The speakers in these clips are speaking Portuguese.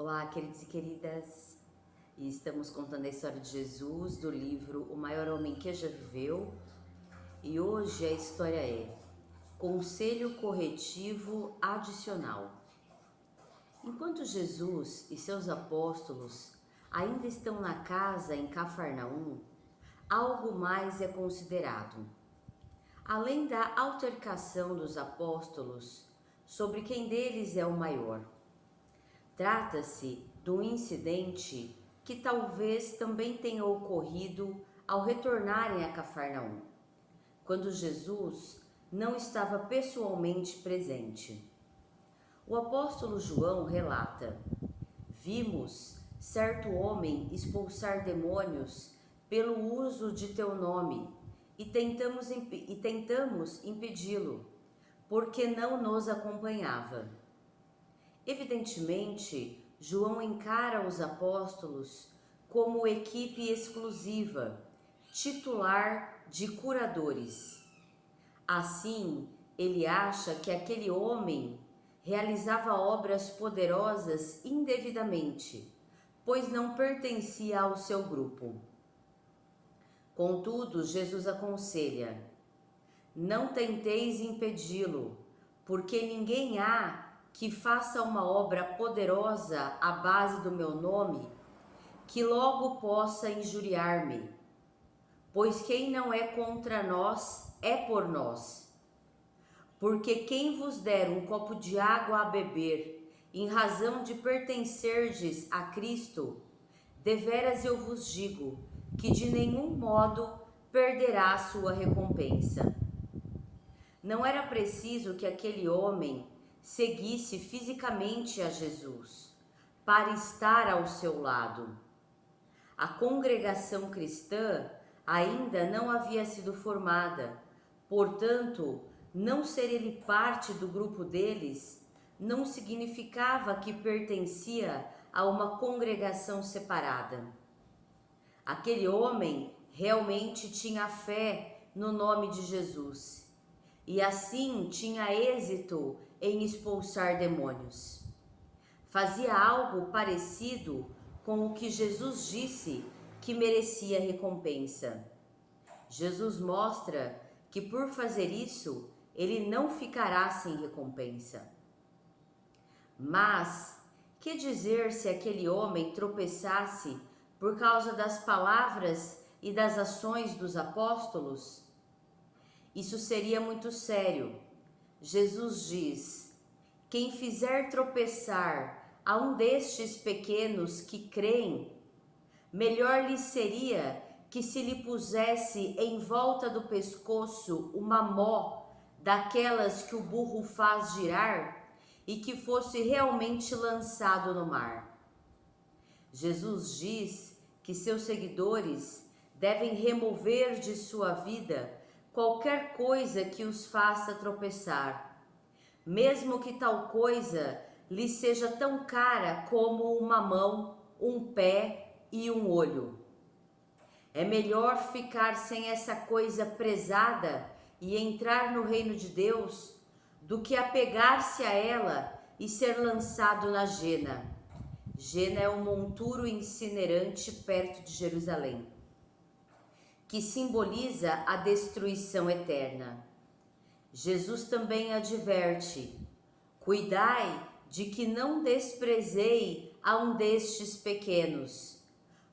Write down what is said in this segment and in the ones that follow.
Olá, queridos e queridas, e estamos contando a história de Jesus do livro O Maior Homem que Já Viveu, e hoje a história é Conselho Corretivo Adicional. Enquanto Jesus e seus apóstolos ainda estão na casa em Cafarnaum, algo mais é considerado. Além da altercação dos apóstolos sobre quem deles é o maior, trata-se de um incidente que talvez também tenha ocorrido ao retornarem a Cafarnaum, quando Jesus não estava pessoalmente presente. O apóstolo João relata: "Vimos certo homem expulsar demônios pelo uso de teu nome e tentamos impedi-lo, porque não nos acompanhava." Evidentemente, João encara os apóstolos como equipe exclusiva, titular de curadores. Assim, ele acha que aquele homem realizava obras poderosas indevidamente, pois não pertencia ao seu grupo. Contudo, Jesus aconselha: "Não tenteis impedi-lo, porque ninguém há que faça uma obra poderosa à base do meu nome, que logo possa injuriar-me. Pois quem não é contra nós, é por nós. Porque quem vos der um copo de água a beber, em razão de pertencerdes a Cristo, deveras eu vos digo, que de nenhum modo perderá a sua recompensa." Não era preciso que aquele homem seguisse fisicamente a Jesus para estar ao seu lado. A congregação cristã ainda não havia sido formada, portanto, não ser ele parte do grupo deles não significava que pertencia a uma congregação separada. Aquele homem realmente tinha fé no nome de Jesus e assim tinha êxito em expulsar demônios. Fazia algo parecido com o que Jesus disse que merecia recompensa. Jesus mostra que por fazer isso, ele não ficará sem recompensa. Mas, que dizer se aquele homem tropeçasse por causa das palavras e das ações dos apóstolos? Isso seria muito sério. Jesus diz: "Quem fizer tropeçar a um destes pequenos que creem, melhor lhe seria que se lhe pusesse em volta do pescoço uma mó daquelas que o burro faz girar e que fosse realmente lançado no mar." Jesus diz que seus seguidores devem remover de sua vida qualquer coisa que os faça tropeçar, mesmo que tal coisa lhe seja tão cara como uma mão, um pé e um olho. É melhor ficar sem essa coisa prezada e entrar no reino de Deus do que apegar-se a ela e ser lançado na Gena. Gena é um monturo incinerante perto de Jerusalém, que simboliza a destruição eterna. Jesus também adverte: "Cuidai de que não desprezei a um destes pequenos,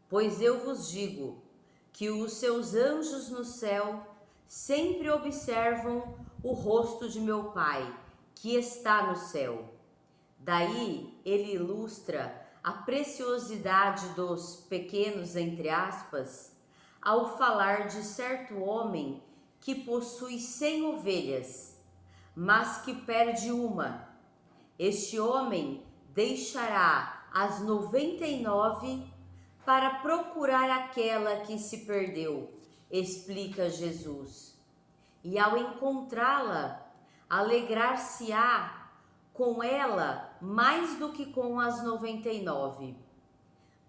pois eu vos digo que os seus anjos no céu sempre observam o rosto de meu Pai, que está no céu." Daí ele ilustra a preciosidade dos pequenos, entre aspas, ao falar de certo homem que possui 100 ovelhas, mas que perde uma. Este homem deixará as 99 para procurar aquela que se perdeu, explica Jesus. E ao encontrá-la, alegrar-se-á com ela mais do que com as 99.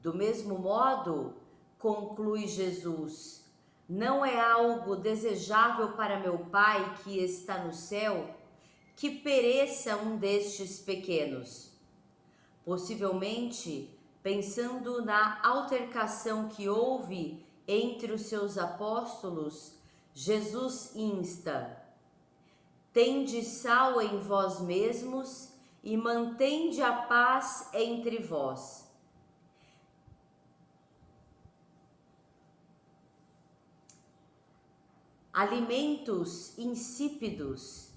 Do mesmo modo, conclui Jesus, não é algo desejável para meu Pai que está no céu que pereça um destes pequenos. possivelmente pensando na altercação que houve entre os seus apóstolos, Jesus insta: tende sal em vós mesmos e mantende a paz entre vós. Alimentos insípidos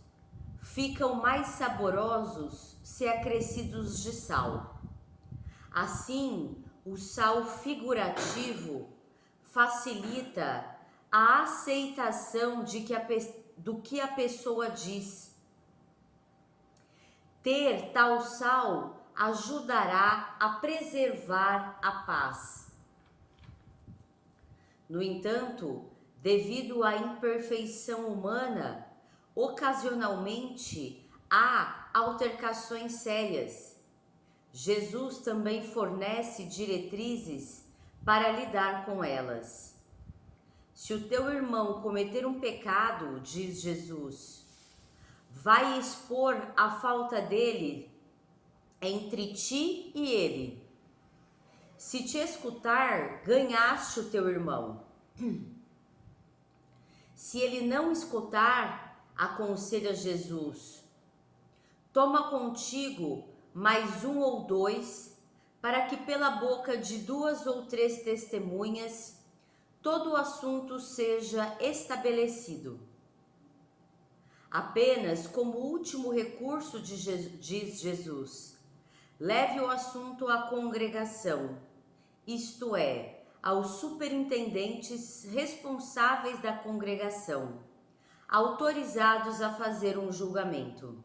ficam mais saborosos se acrescidos de sal. Assim, o sal figurativo facilita a aceitação do que a pessoa diz. Ter tal sal ajudará a preservar a paz. No entanto, devido à imperfeição humana, ocasionalmente há altercações sérias. Jesus também fornece diretrizes para lidar com elas. Se o teu irmão cometer um pecado, diz Jesus, vai expor a falta dele entre ti e ele. Se te escutar, ganhaste o teu irmão. Se ele não escutar, aconselha Jesus, toma contigo mais um ou dois, para que pela boca de 2 ou 3 testemunhas todo o assunto seja estabelecido. Apenas como último recurso, diz Jesus, leve o assunto à congregação, isto é, aos superintendentes responsáveis da congregação, autorizados a fazer um julgamento.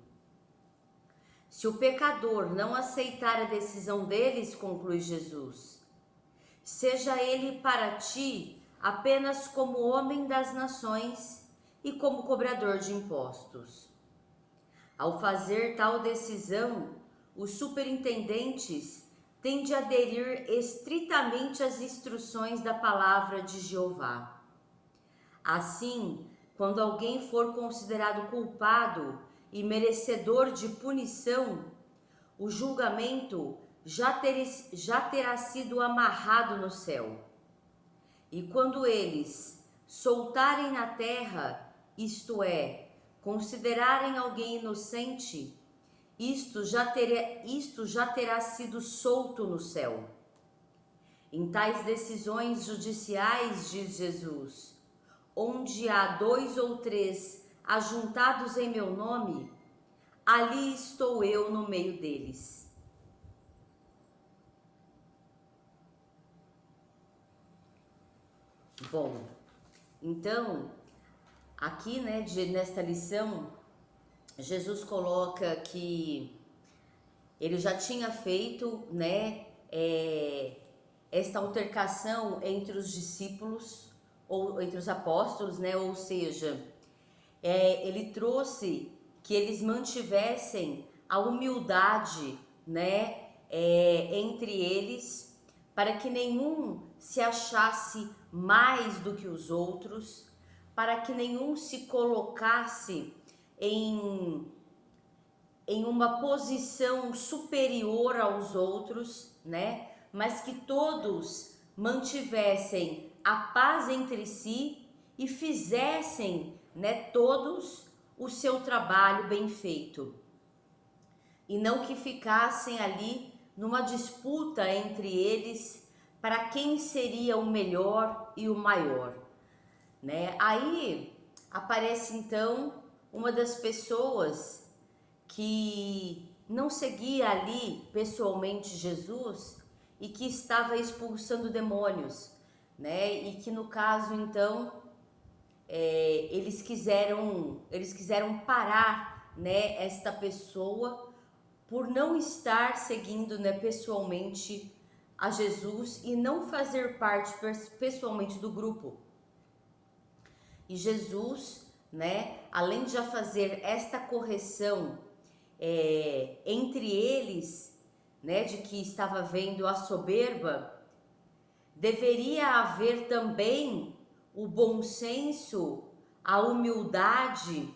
Se o pecador não aceitar a decisão deles, conclui Jesus, seja ele para ti apenas como homem das nações e como cobrador de impostos. Ao fazer tal decisão, os superintendentes têm de aderir estritamente às instruções da palavra de Jeová. Assim, quando alguém for considerado culpado e merecedor de punição, o julgamento já terá sido amarrado no céu. E quando eles soltarem na terra, isto é, considerarem alguém inocente, isto já terá sido solto no céu. Em tais decisões judiciais, diz Jesus, onde há 2 ou 3 ajuntados em meu nome, ali estou eu no meio deles. Bom, então, aqui, nesta lição, Jesus coloca que ele já tinha feito, esta altercação entre os discípulos, ou entre os apóstolos, ou seja, ele trouxe que eles mantivessem a humildade, entre eles, para que nenhum se achasse mais do que os outros, para que nenhum se colocasse em uma posição superior aos outros, mas que todos mantivessem a paz entre si e fizessem, todos o seu trabalho bem feito. E não que ficassem ali numa disputa entre eles para quem seria o melhor e o maior, Aí aparece então uma das pessoas que não seguia ali pessoalmente Jesus e que estava expulsando demônios, E que no caso então eles quiseram parar, esta pessoa por não estar seguindo, pessoalmente a Jesus e não fazer parte pessoalmente do grupo. E Jesus, além de já fazer esta correção entre eles, de que estava vendo a soberba, deveria haver também o bom senso, a humildade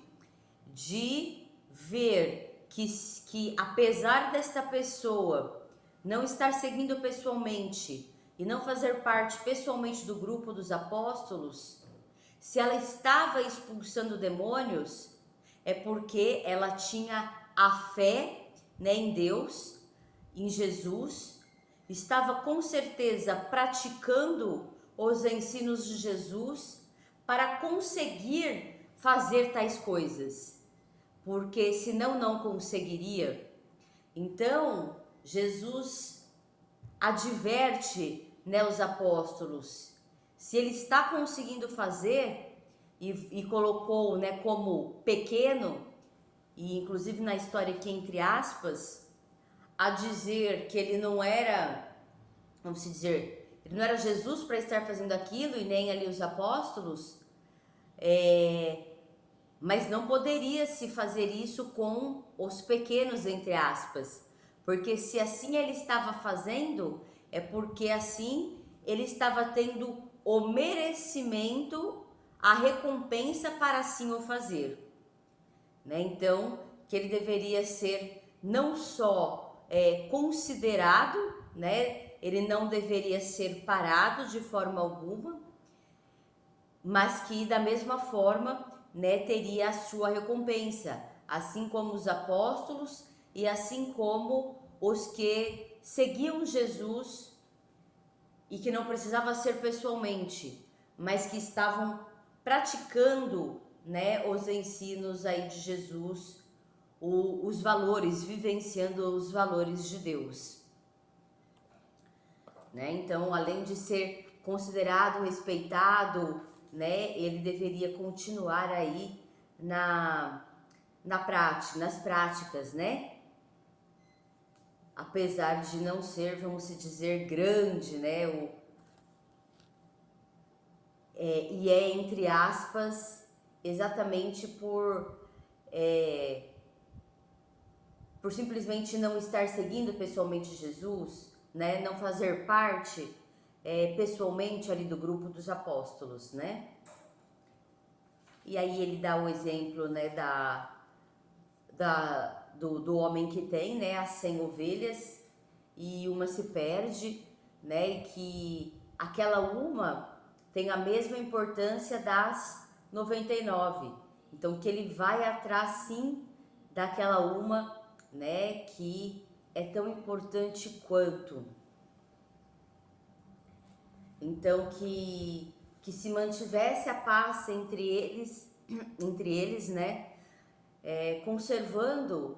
de ver que apesar desta pessoa não estar seguindo pessoalmente e não fazer parte pessoalmente do grupo dos apóstolos, se ela estava expulsando demônios, é porque ela tinha a fé, né, em Deus, em Jesus, estava com certeza praticando os ensinos de Jesus para conseguir fazer tais coisas, porque senão não conseguiria. Então, Jesus adverte, né, os apóstolos, se ele está conseguindo fazer e colocou, né, como pequeno, e inclusive na história aqui entre aspas, a dizer que ele não era, vamos dizer, ele não era Jesus para estar fazendo aquilo e nem ali os apóstolos, mas não poderia se fazer isso com os pequenos, entre aspas, porque se assim ele estava fazendo, é porque assim ele estava tendo o merecimento, a recompensa para assim o fazer, né? Então, que ele deveria ser não só considerado, né? Ele não deveria ser parado de forma alguma, mas que da mesma forma, né, teria a sua recompensa, assim como os apóstolos e assim como os que seguiam Jesus e que não precisava ser pessoalmente, mas que estavam praticando, né, os ensinos aí de Jesus, os valores, vivenciando os valores de Deus, né? Então, além de ser considerado, respeitado, né, ele deveria continuar aí nas práticas, né? Apesar de não ser, vamos dizer, grande, né? E é entre aspas, exatamente por simplesmente não estar seguindo pessoalmente Jesus, né? Não fazer parte pessoalmente ali do grupo dos apóstolos, né? E aí ele dá o exemplo, né, do homem que tem, né, as 100 ovelhas e uma se perde, né, e que aquela uma tem a mesma importância das 99. Então que ele vai atrás sim daquela uma, né, que é tão importante quanto. Então que se mantivesse a paz entre eles, né, conservando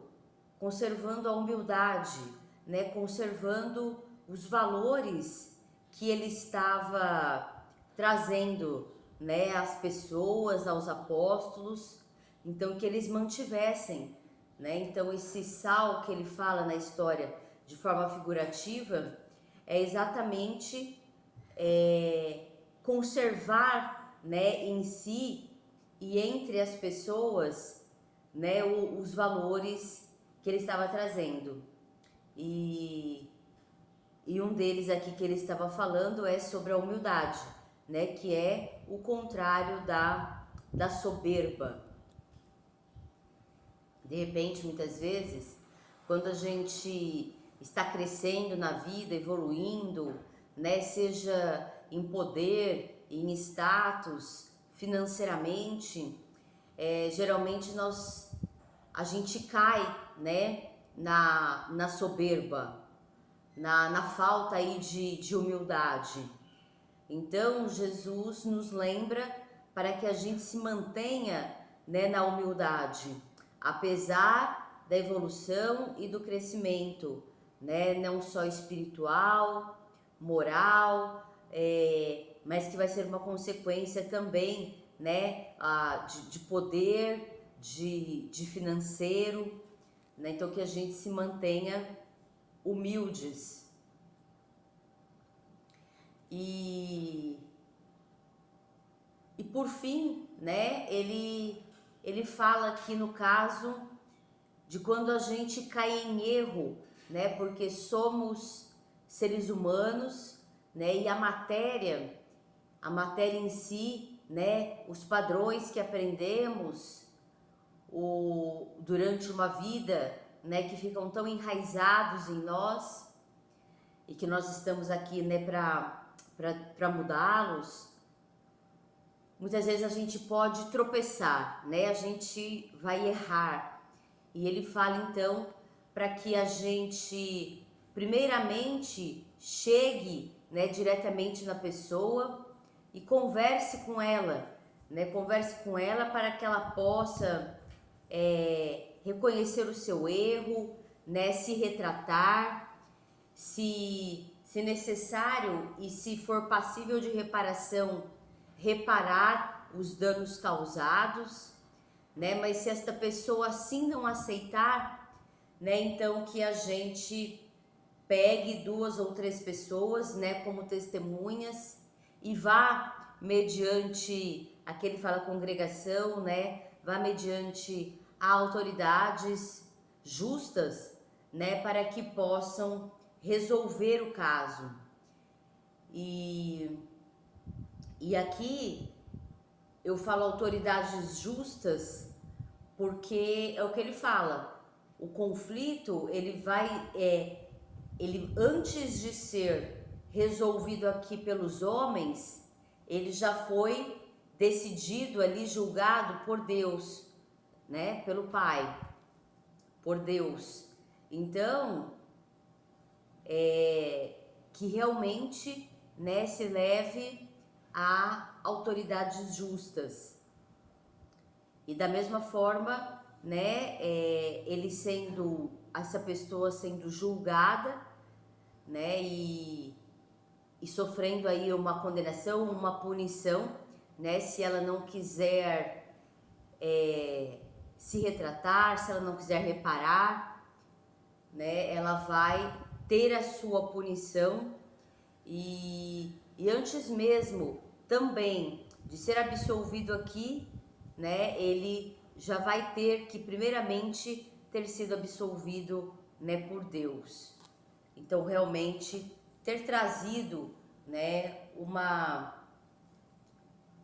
a humildade, né, conservando os valores que ele estava trazendo, né, às pessoas, aos apóstolos. Então que eles mantivessem, né? Então esse sal que ele fala na história de forma figurativa é exatamente conservar, né, em si e entre as pessoas, né, os valores que ele estava trazendo. E um deles aqui que ele estava falando é sobre a humildade, né, que é o contrário da soberba. De repente, muitas vezes, quando a gente está crescendo na vida, evoluindo, né, seja em poder, em status, financeiramente, geralmente a gente cai, né, na soberba, na falta aí de humildade. Então Jesus nos lembra para que a gente se mantenha, né, na humildade, apesar da evolução e do crescimento, né, não só espiritual, moral, mas que vai ser uma consequência também, né, de poder, de financeiro, né? Então que a gente se mantenha humildes. E por fim, né, ele fala aqui no caso de quando a gente cai em erro, né, porque somos seres humanos, né, e a matéria em si, né, os padrões que aprendemos durante uma vida, né, que ficam tão enraizados em nós, e que nós estamos aqui, né, para mudá-los, muitas vezes a gente pode tropeçar, né? A gente vai errar. E ele fala então para que a gente primeiramente chegue, né, diretamente na pessoa e converse com ela, né? Converse com ela para que ela possa reconhecer o seu erro, né? Se retratar, se necessário e se for passível de reparação, reparar os danos causados, né? Mas se esta pessoa assim não aceitar, né? Então que a gente pegue 2 ou 3 pessoas, né? Como testemunhas e vá mediante, aqui ele fala congregação, né? Vá mediante a autoridades justas, né? Para que possam resolver o caso. E aqui eu falo autoridades justas porque é o que ele fala. O conflito, ele antes de ser resolvido aqui pelos homens, ele já foi decidido ali, julgado por Deus, né? Pelo Pai, por Deus. Então, que realmente, né, se leve a autoridades justas. E da mesma forma, né, essa pessoa sendo julgada, né, e sofrendo aí uma condenação, uma punição, né, se ela não quiser se retratar, se ela não quiser reparar, né, ela vai ter a sua punição e antes mesmo também de ser absolvido aqui, né, ele já vai ter que primeiramente ter sido absolvido, né, por Deus. Então realmente ter trazido, né,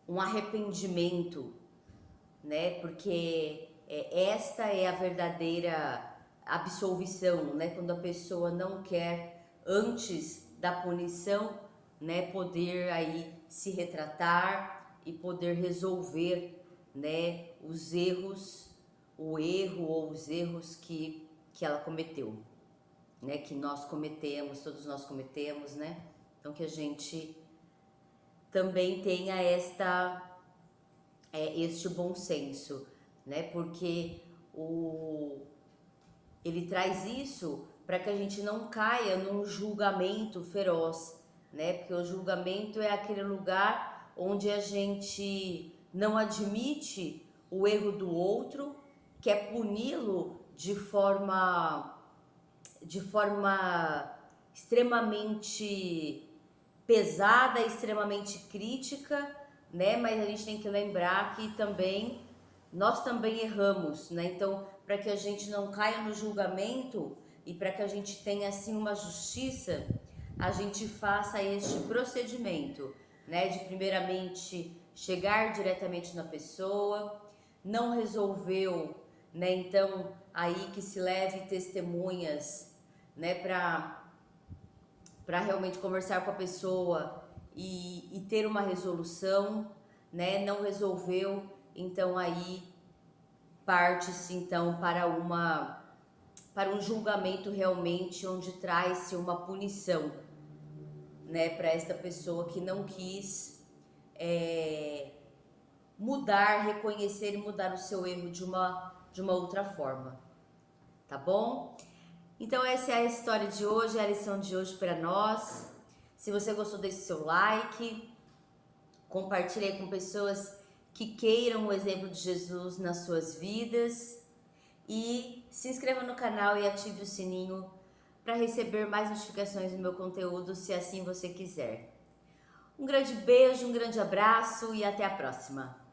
um arrependimento, né, porque esta é a verdadeira absolvição, né, quando a pessoa não quer antes da punição, né, poder aí se retratar e poder resolver, né, os erros, o erro ou os erros que ela cometeu, né, que nós cometemos, todos nós cometemos, né? Então que a gente também tenha este bom senso, né? Porque ele traz isso para que a gente não caia num julgamento feroz, né? Porque o julgamento é aquele lugar onde a gente não admite o erro do outro, quer puni-lo de forma extremamente pesada, extremamente crítica, né? Mas a gente tem que lembrar que também nós também erramos, né? Então, para que a gente não caia no julgamento e para que a gente tenha assim uma justiça, a gente faça este procedimento, né? De primeiramente chegar diretamente na pessoa, não resolveu, né? Então, aí que se leve testemunhas, né? Para realmente conversar com a pessoa e ter uma resolução, né? Não resolveu, então aí parte-se então para um julgamento realmente onde traz-se uma punição, né, para esta pessoa que não quis mudar, reconhecer e mudar o seu erro de uma outra forma, tá bom? Então essa é a história de hoje, é a lição de hoje para nós. Se você gostou, deixe seu like, compartilhe aí com pessoas que queiram o exemplo de Jesus nas suas vidas e se inscreva no canal e ative o sininho para receber mais notificações do meu conteúdo, se assim você quiser. Um grande beijo, um grande abraço e até a próxima!